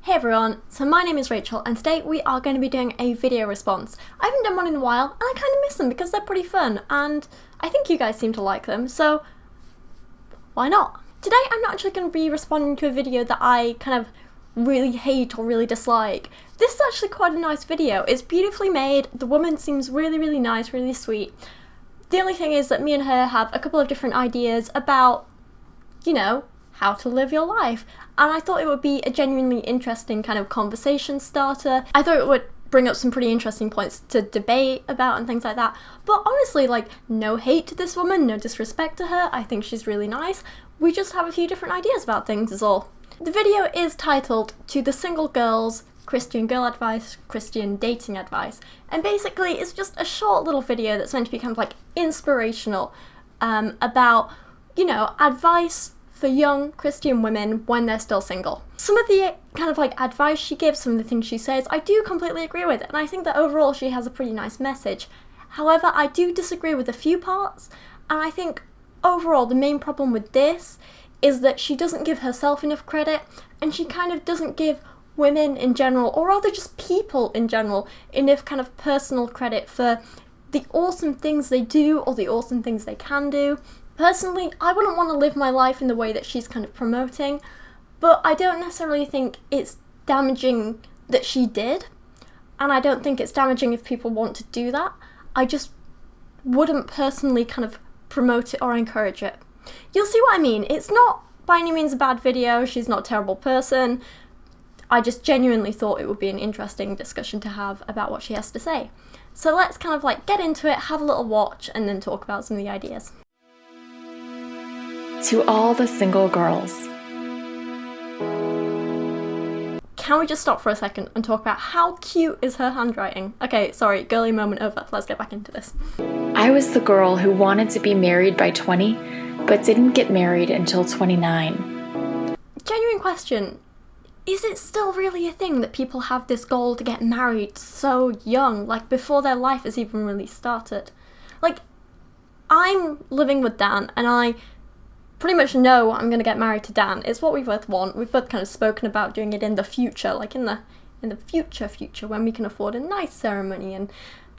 Hey everyone, so my name is Rachel and today we are going to be doing a video response. I haven't done one in a while and I kind of miss them because they're pretty fun and I think you guys seem to like them, so why not? Today I'm not actually going to be responding to a video that I kind of really hate or really dislike. This is actually quite a nice video. It's beautifully made, the woman seems really nice, really sweet. The only thing is that me and her have a couple of different ideas about, you know, how to live your life. And I thought it would be a genuinely interesting kind of conversation starter. I thought it would bring up some pretty interesting points to debate about and things like that. But honestly, like, no hate to this woman, no disrespect to her. I think she's really nice. We just have a few different ideas about things is all. The video is titled To the Single Girls, Christian Girl Advice, Christian Dating Advice. And basically it's just a short little video that's meant to be kind of like inspirational about, you know, advice for young Christian women when they're still single. Some of the kind of like advice she gives, some of the things she says, I do completely agree with, and I think that overall she has a pretty nice message. However, I do disagree with a few parts, and I think overall the main problem with this is that she doesn't give herself enough credit, and she kind of doesn't give women in general, or rather just people in general, enough kind of personal credit for the awesome things they do or the awesome things they can do. Personally, I wouldn't want to live my life in the way that she's kind of promoting, but I don't necessarily think it's damaging that she did, and I don't think it's damaging if people want to do that. I just wouldn't personally kind of promote it or encourage it. You'll see what I mean. It's not by any means a bad video, she's not a terrible person. I just genuinely thought it would be an interesting discussion to have about what she has to say. So let's kind of like get into it, have a little watch, and then talk about some of the ideas. To all the single girls. Can we just stop for a second and talk about how cute is her handwriting? Okay, sorry, girly moment over. Let's get back into this. I was the girl who wanted to be married by 20, but didn't get married until 29. Genuine question. Is it still really a thing that people have this goal to get married so young, like before their life has even really started? Like, I'm living with Dan and I pretty much know I'm going to get married to Dan. It's what we both want. We've both kind of spoken about doing it in the future, like in the future when we can afford a nice ceremony and,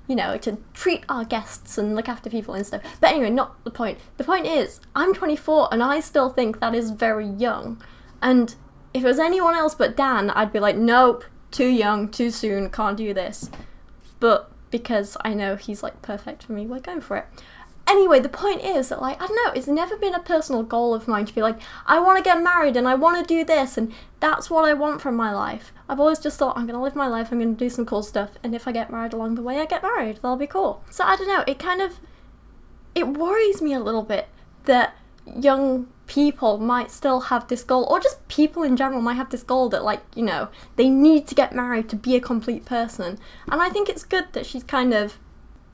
you know, to treat our guests and look after people and stuff. But anyway, not the point. The point is, I'm 24 and I still think that is very young. And if it was anyone else but Dan, I'd be like, nope, too young, too soon, can't do this. But because I know he's like perfect for me, we're going for it. Anyway, the point is that, like, I don't know, it's never been a personal goal of mine to be like, I want to get married and I want to do this and that's what I want from my life. I've always just thought, I'm going to live my life, I'm going to do some cool stuff, and if I get married along the way, I get married. That'll be cool. So I don't know, it worries me a little bit that young people might still have this goal, or just people in general might have this goal that, like, you know, they need to get married to be a complete person. And I think it's good that she's kind of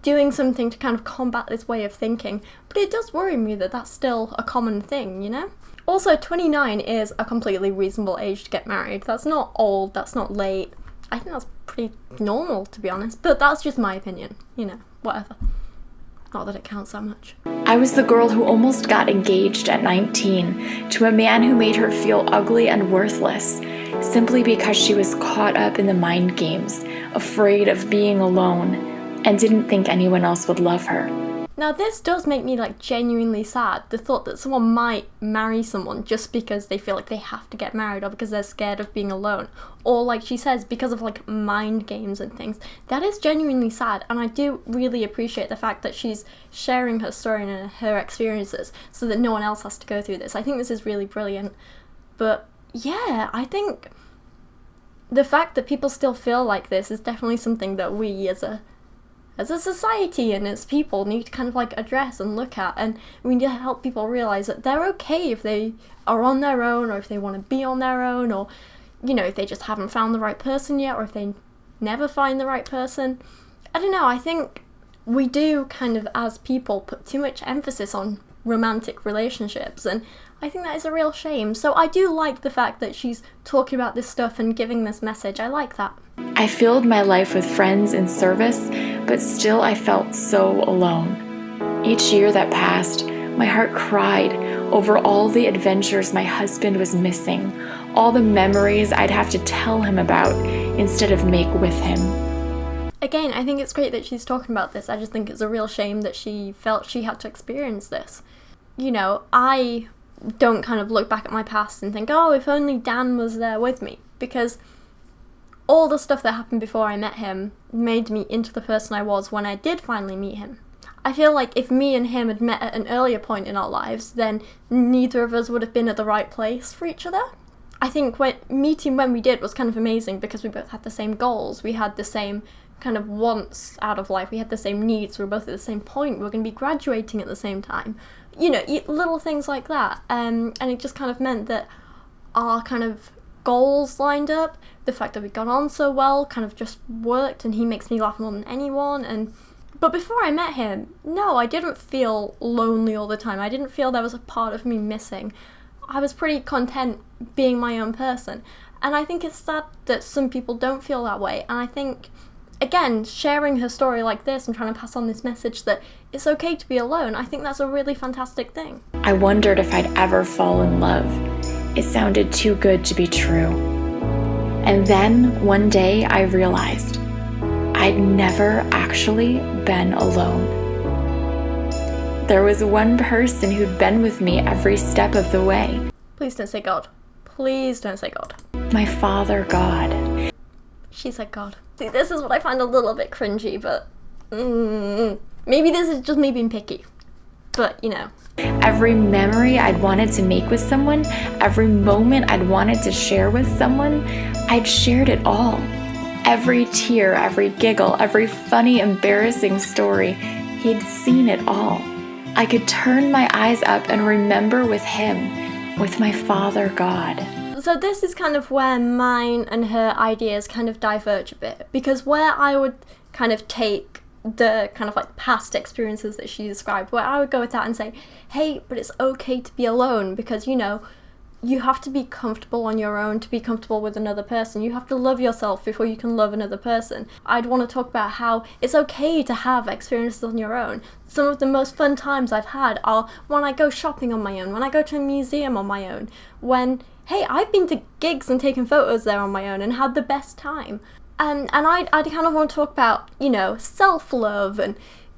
doing something to kind of combat this way of thinking, but it does worry me that that's still a common thing, you know? Also, 29 is a completely reasonable age to get married. That's not old, that's not late. I think that's pretty normal, to be honest, but that's just my opinion, you know, whatever. Not that it counts that much. I was the girl who almost got engaged at 19 to a man who made her feel ugly and worthless, simply because she was caught up in the mind games, afraid of being alone, and didn't think anyone else would love her. Now this does make me like genuinely sad, the thought that someone might marry someone just because they feel like they have to get married or because they're scared of being alone, or like she says, because of like mind games and things. That is genuinely sad, and I do really appreciate the fact that she's sharing her story and her experiences so that no one else has to go through this. I think this is really brilliant. But yeah, I think the fact that people still feel like this is definitely something that we as a society and as people need to kind of like address and look at, and we need to help people realize that they're okay if they are on their own, or if they want to be on their own, or, you know, if they just haven't found the right person yet, or if they never find the right person. I don't know, I think we do kind of as people put too much emphasis on romantic relationships, and I think that is a real shame. So I do like the fact that she's talking about this stuff and giving this message. I like that. I filled my life with friends and service, but still I felt so alone. Each year that passed, my heart cried over all the adventures my husband was missing, all the memories I'd have to tell him about instead of make with him. Again, I think it's great that she's talking about this. I just think it's a real shame that she felt she had to experience this. You know, I don't kind of look back at my past and think, oh, if only Dan was there with me, because all the stuff that happened before I met him made me into the person I was when I did finally meet him. I feel like if me and him had met at an earlier point in our lives, then neither of us would have been at the right place for each other. I think meeting when we did was kind of amazing because we both had the same goals, we had the same kind of wants out of life, we had the same needs, we were both at the same point, we were going to be graduating at the same time. You know, little things like that. And it just kind of meant that our kind of goals lined up, the fact that we got on so well kind of just worked, and he makes me laugh more than anyone. But before I met him, no, I didn't feel lonely all the time. I didn't feel there was a part of me missing. I was pretty content being my own person. And I think it's sad that some people don't feel that way. And I think, again, sharing her story like this and trying to pass on this message that it's okay to be alone, I think that's a really fantastic thing. I wondered if I'd ever fall in love. It sounded too good to be true. And then, one day, I realized I'd never actually been alone. There was one person who'd been with me every step of the way. Please don't say God. Please don't say God. My Father God. She said God. See, this is what I find a little bit cringy, but maybe this is just me being picky. But, you know. Every memory I'd wanted to make with someone, every moment I'd wanted to share with someone, I'd shared it all. Every tear, every giggle, every funny, embarrassing story, he'd seen it all. I could turn my eyes up and remember with him, with my Father God. So this is kind of where mine and her ideas kind of diverge a bit, because where I would kind of take the kind of like past experiences that she described, where I would go with that and say, hey, but it's okay to be alone, because, you know, you have to be comfortable on your own to be comfortable with another person. You have to love yourself before you can love another person. I'd want to talk about how it's okay to have experiences on your own. Some of the most fun times I've had are when I go shopping on my own, when I go to a museum on my own, when, hey, I've been to gigs and taken photos there on my own and had the best time. And I'd kind of want to talk about, you know, self-love and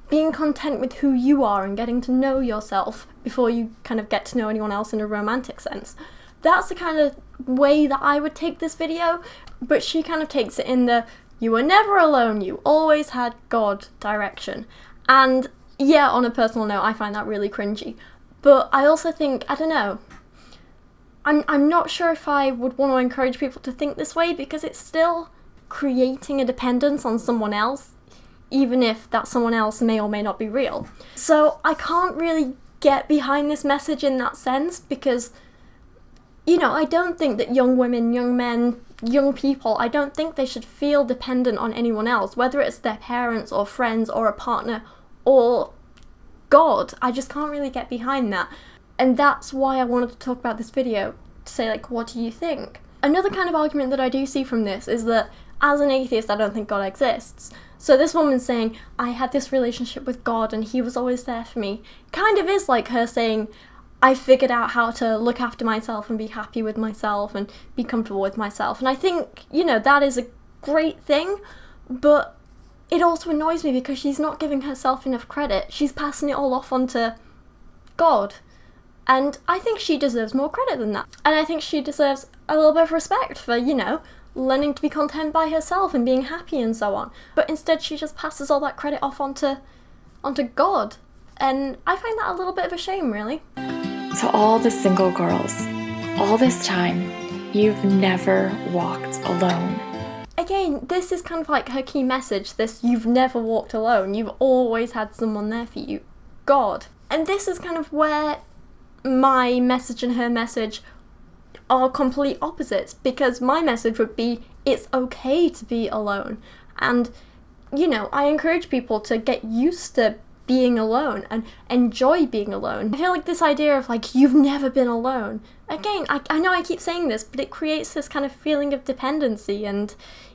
being content with who you are and getting to know yourself before you kind of get to know anyone else in a romantic sense. That's the kind of way that I would take this video, but she kind of takes it in the you were never alone, you always had God direction. And yeah, on a personal note, I find that really cringy. But I also think, I don't know, I'm not sure if I would want to encourage people to think this way, because it's still creating a dependence on someone else, even if that someone else may or may not be real. So I can't really get behind this message in that sense, because, you know, I don't think that young women, young men, young people, I don't think they should feel dependent on anyone else, whether it's their parents or friends or a partner or God. I just can't really get behind that. And that's why I wanted to talk about this video, to say, like, what do you think? Another kind of argument that I do see from this is that as an atheist, I don't think God exists. So this woman saying, I had this relationship with God and he was always there for me, kind of is like her saying, I figured out how to look after myself and be happy with myself and be comfortable with myself. And I think, you know, that is a great thing, but it also annoys me because she's not giving herself enough credit. She's passing it all off onto God. And I think she deserves more credit than that. And I think she deserves a little bit of respect for, you know, learning to be content by herself and being happy and so on. But instead she just passes all that credit off onto God. And I find that a little bit of a shame, really. To all the single girls, all this time, you've never walked alone. Again, this is kind of like her key message, this you've never walked alone. You've always had someone there for you. God. And this is kind of where my message and her message are complete opposites, because my message would be it's okay to be alone. And, you know, I encourage people to get used to being alone and enjoy being alone. I feel like this idea of like you've never been alone, again, I know I keep saying this, but it creates this kind of feeling of dependency, and,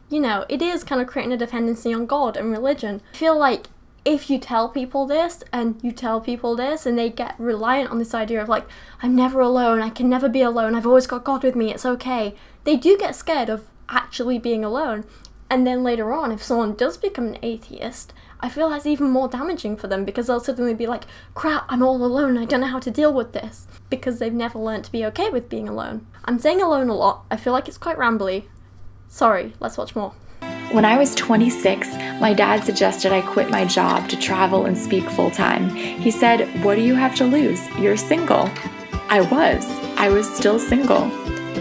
you know, it is kind of creating a dependency on God and religion. I feel like if you tell people this and you tell people this and they get reliant on this idea of like, I'm never alone, I can never be alone, I've always got God with me, it's okay, they do get scared of actually being alone. And then later on, if someone does become an atheist, I feel that's even more damaging for them, because they'll suddenly be like, crap, I'm all alone, I don't know how to deal with this, because they've never learned to be okay with being alone. I'm saying alone a lot, I feel like it's quite rambly. Sorry, let's watch more. When I was 26, my dad suggested I quit my job to travel and speak full-time. He said, what do you have to lose? You're single. I was still single.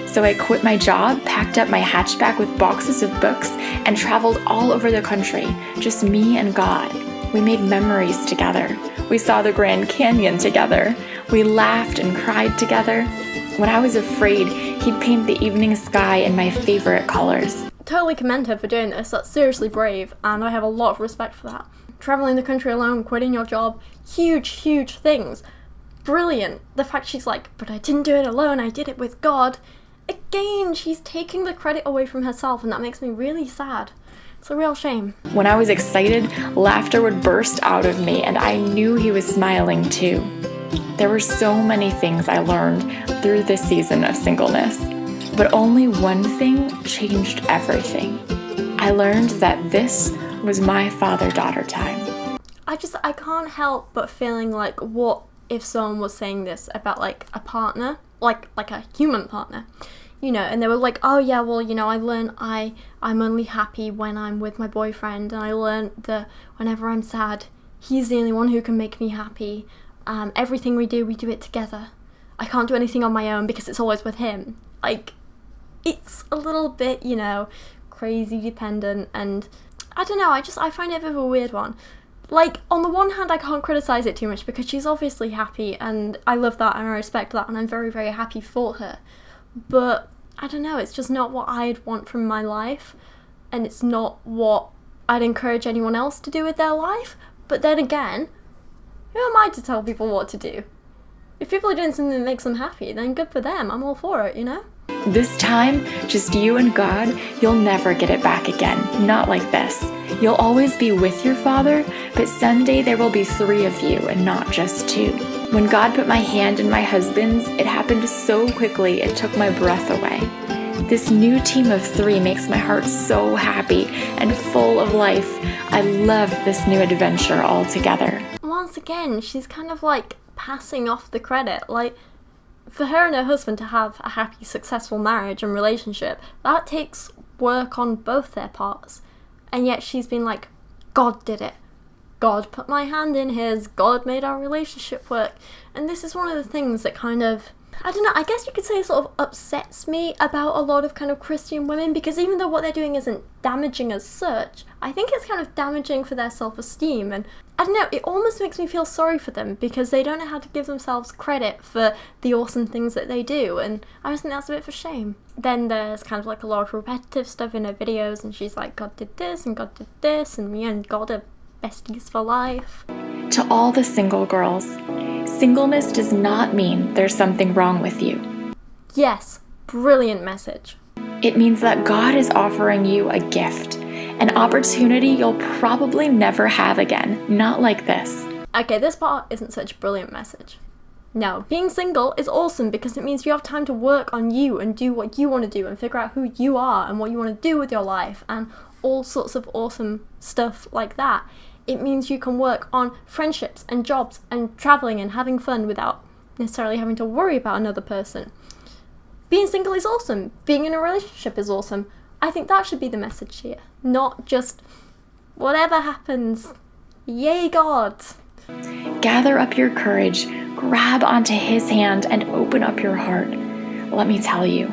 So I quit my job, packed up my hatchback with boxes of books, and traveled all over the country, just me and God. We made memories together. We saw the Grand Canyon together. We laughed and cried together. When I was afraid, he'd paint the evening sky in my favorite colors. Totally commend her for doing this, that's seriously brave, and I have a lot of respect for that. Traveling the country alone, quitting your job, huge things. Brilliant. The fact she's like, but I didn't do it alone, I did it with God. Again, she's taking the credit away from herself, and that makes me really sad. It's a real shame. When I was excited, laughter would burst out of me, and I knew he was smiling too. There were so many things I learned through this season of singleness. But only one thing changed everything. I learned that this was my father-daughter time. I can't help but feeling like, what if someone was saying this about like a partner, like a human partner, you know, and they were like, oh yeah, well, you know, I learned I'm only happy when I'm with my boyfriend, and I learned that whenever I'm sad, he's the only one who can make me happy. Everything we do it together. I can't do anything on my own because it's always with him. Like, it's a little bit, you know, crazy dependent, and I don't know, I find it a bit of a weird one. Like, on the one hand, I can't criticize it too much because she's obviously happy, and I love that and I respect that, and I'm very happy for her. But I don't know, it's just not what I'd want from my life, and it's not what I'd encourage anyone else to do with their life. But then again, who am I to tell people what to do? If people are doing something that makes them happy, then good for them, I'm all for it, you know? This time, just you and God, you'll never get it back again. Not like this. You'll always be with your Father, but someday there will be 3 of you and not just 2. When God put my hand in my husband's, it happened so quickly it took my breath away. This new team of 3 makes my heart so happy and full of life. I love this new adventure altogether. Once again, she's kind of like passing off the credit. Like, for her and her husband to have a happy, successful marriage and relationship, that takes work on both their parts. And yet she's been like, God did it. God put my hand in his. God made our relationship work. And this is one of the things that kind of, I don't know, I guess you could say sort of upsets me about a lot of kind of Christian women, because even though what they're doing isn't damaging as such, I think it's kind of damaging for their self-esteem. And I don't know, it almost makes me feel sorry for them because they don't know how to give themselves credit for the awesome things that they do, and I just think that's a bit of a shame. Then there's kind of like a lot of repetitive stuff in her videos, and she's like, God did this and God did this, and me and God are besties for life. To all the single girls, singleness does not mean there's something wrong with you. Yes, brilliant message. It means that God is offering you a gift, an opportunity you'll probably never have again, not like this. Okay, this part isn't such a brilliant message. No, being single is awesome because it means you have time to work on you and do what you want to do and figure out who you are and what you want to do with your life and all sorts of awesome stuff like that. It means you can work on friendships and jobs and traveling and having fun without necessarily having to worry about another person. Being single is awesome. Being in a relationship is awesome. I think that should be the message here. Not just, whatever happens, yay God. Gather up your courage, grab onto his hand, and open up your heart. Let me tell you,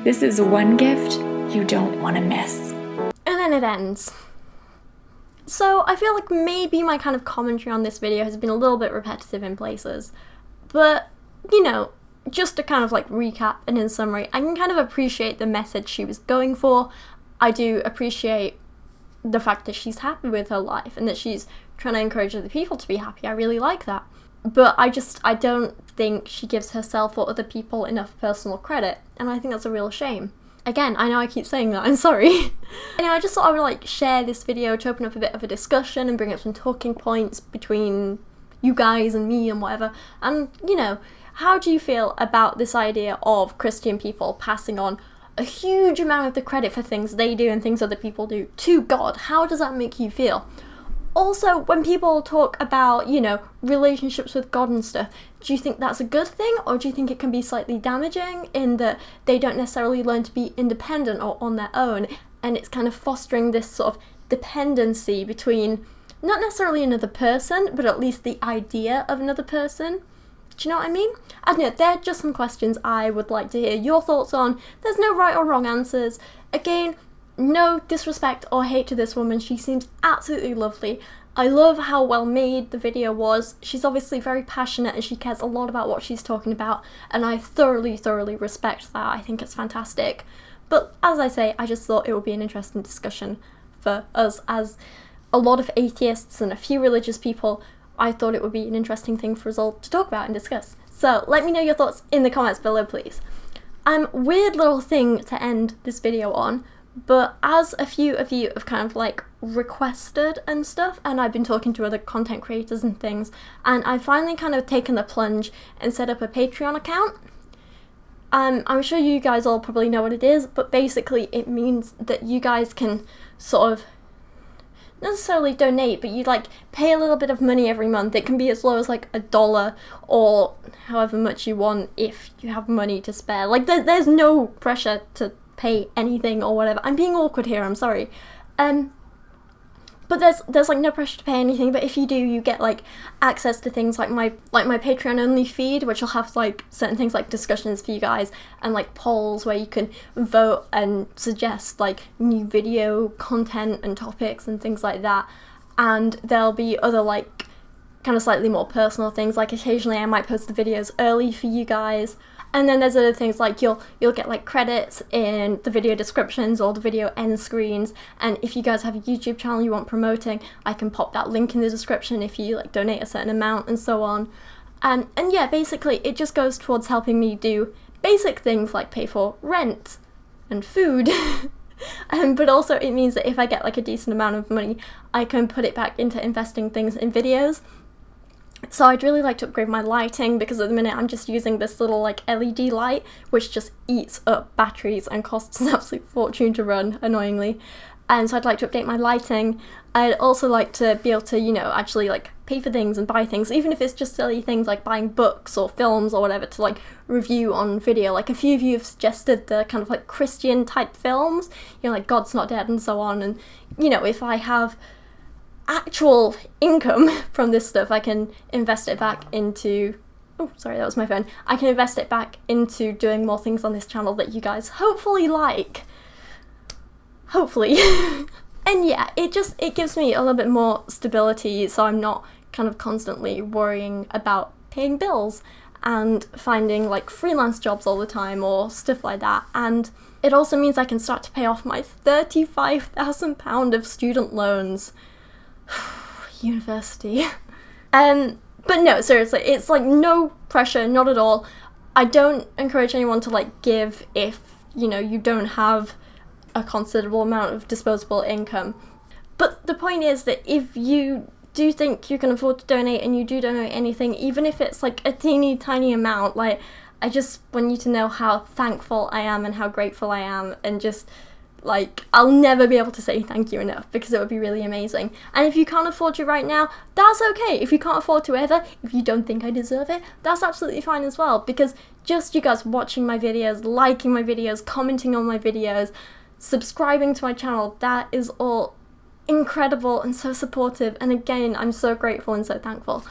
this is one gift you don't want to miss. And then it ends. So I feel like maybe my kind of commentary on this video has been a little bit repetitive in places, but, you know, just to kind of like recap and in summary, I can kind of appreciate the message she was going for. I do appreciate the fact that she's happy with her life and that she's trying to encourage other people to be happy. I really like that. But I don't think she gives herself or other people enough personal credit, and I think that's a real shame. Again, I know I keep saying that, I'm sorry. Anyway, I just thought I would like share this video to open up a bit of a discussion and bring up some talking points between you guys and me and whatever. And, you know, how do you feel about this idea of Christian people passing on a huge amount of the credit for things they do and things other people do to God? How does that make you feel? Also, when people talk about, you know, relationships with God and stuff, do you think that's a good thing, or do you think it can be slightly damaging in that they don't necessarily learn to be independent or on their own, and it's kind of fostering this sort of dependency between not necessarily another person, but at least the idea of another person? Do you know what I mean? I don't know, they're just some questions I would like to hear your thoughts on. There's no right or wrong answers. Again, no disrespect or hate to this woman, she seems absolutely lovely. I love how well made the video was. She's obviously very passionate and she cares a lot about what she's talking about, and I thoroughly respect that. I think it's fantastic. But as I say, I just thought it would be an interesting discussion for us as a lot of atheists and a few religious people. I thought it would be an interesting thing for us all to talk about and discuss. So let me know your thoughts in the comments below, please. Weird little thing to end this video on, but as a few of you have kind of like requested and stuff, and I've been talking to other content creators and things, and I've finally kind of taken the plunge and set up a Patreon account. I'm sure you guys all probably know what it is, but basically it means that you guys can sort of not necessarily donate, but you like pay a little bit of money every month. It can be as low as like $1 or however much you want if you have money to spare. Like there's no pressure to pay anything or whatever. I'm being awkward here, I'm sorry. But there's like no pressure to pay anything, but if you do, you get like access to things like my Patreon only feed, which will have like certain things like discussions for you guys and like polls where you can vote and suggest like new video content and topics and things like that. And there'll be other like kind of slightly more personal things, like occasionally I might post the videos early for you guys. And then there's other things like you'll get like credits in the video descriptions or the video end screens, and if you guys have a YouTube channel you want promoting, I can pop that link in the description if you like donate a certain amount and so on. And yeah, basically it just goes towards helping me do basic things like pay for rent and food. But also it means that if I get like a decent amount of money, I can put it back into investing things in videos. So I'd really like to upgrade my lighting, because at the minute I'm just using this little like LED light which just eats up batteries and costs an absolute fortune to run, annoyingly. And so I'd like to update my lighting. I'd also like to be able to, you know, actually like pay for things and buy things, even if it's just silly things like buying books or films or whatever to like review on video. Like a few of you have suggested the kind of like Christian type films, you know, like God's Not Dead and so on, and you know, if I have actual income from this stuff, I can invest it back into, oh sorry, that was my phone, I can invest it back into doing more things on this channel that you guys hopefully like. Hopefully. And yeah, it gives me a little bit more stability, so I'm not kind of constantly worrying about paying bills and finding like freelance jobs all the time or stuff like that. And it also means I can start to pay off my £35,000 of student loans. University. But no, seriously, it's like no pressure, not at all. I don't encourage anyone to like give if, you know, you don't have a considerable amount of disposable income. But the point is that if you do think you can afford to donate and you do donate anything, even if it's like a teeny tiny amount, like I just want you to know how thankful I am and how grateful I am, and just like, I'll never be able to say thank you enough, because it would be really amazing. And if you can't afford to right now, that's okay. If you can't afford to ever, if you don't think I deserve it, that's absolutely fine as well, because just you guys watching my videos, liking my videos, commenting on my videos, subscribing to my channel, that is all incredible and so supportive, and again, I'm so grateful and so thankful.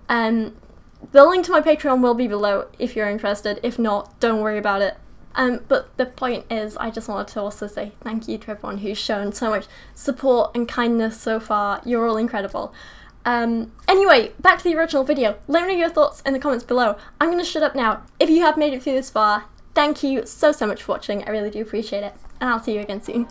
The link to my Patreon will be below if you're interested. If not, don't worry about it. But the point is, I just wanted to also say thank you to everyone who's shown so much support and kindness so far. You're all incredible. Anyway, back to the original video. Let me know your thoughts in the comments below. I'm going to shut up now. If you have made it through this far, thank you so much for watching. I really do appreciate it. And I'll see you again soon.